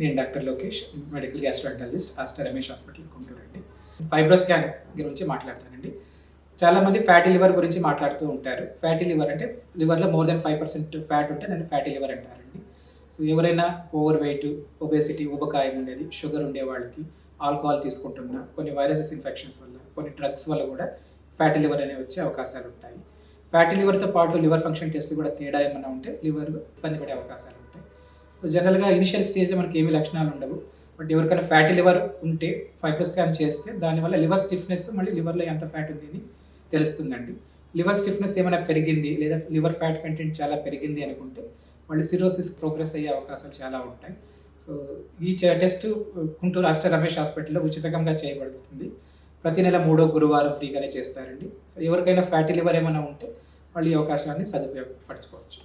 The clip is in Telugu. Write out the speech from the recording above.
నేను doctor Lokesh, medical gastroenterologist, Aster Ramesh hospital Guntur అండి. ఫైబ్రో స్కాన్ గురించి మాట్లాడతానండి. చాలామంది ఫ్యాటీ లివర్ గురించి మాట్లాడుతూ ఉంటారు. ఫ్యాటీ లివర్ అంటే లివర్లో మోర్ దెన్ 5% ఫ్యాట్ ఉంటే దాన్ని ఫ్యాటీ లివర్ అంటారండి. సో ఎవరైనా ఓవర్ వెయిట్, ఒబేసిటీ, ఊబకాయం ఉండేది, షుగర్ ఉండే వాళ్ళకి, ఆల్కహాల్ తీసుకుంటున్న, కొన్ని వైరసెస్ ఇన్ఫెక్షన్స్ వల్ల, కొన్ని డ్రగ్స్ వల్ల కూడా ఫ్యాటీ లివర్ అనేవి వచ్చే అవకాశాలు ఉంటాయి. ఫ్యాటీ లివర్తో పాటు లివర్ ఫంక్షన్ టెస్ట్లు కూడా తేడా ఏమైనా ఉంటే లివర్ ఇబ్బంది పడే అవకాశాలు ఉంటాయి. సో జనరల్గా ఇనిషియల్ స్టేజ్లో మనకి ఏమీ లక్షణాలు ఉండవు. బట్ ఎవరికైనా ఫ్యాటీ లివర్ ఉంటే ఫైబ్రో స్కాన్ చేస్తే దానివల్ల లివర్ స్టిఫ్నెస్, మళ్ళీ లివర్లో ఎంత ఫ్యాట్ ఉంది అని తెలుస్తుందండి. లివర్ స్టిఫ్నెస్ ఏమైనా పెరిగింది లేదా లివర్ ఫ్యాట్ కంటెంట్ చాలా పెరిగింది అనుకుంటే మళ్ళీ సిరోసిస్ ప్రోగ్రెస్ అయ్యే అవకాశాలు చాలా ఉంటాయి. సో ఈ టెస్ట్ గుంటూరు ఆస్టర్ రమేష్ హాస్పిటల్లో ఉచితంగా చేయబడుతుంది. ప్రతి నెల 3వ గురువారం ఫ్రీగానే చేస్తారండి. సో ఎవరికైనా ఫ్యాటీ లివర్ ఏమైనా ఉంటే వాళ్ళు ఈ అవకాశాన్ని సదుపయోగపరచుకోవచ్చు.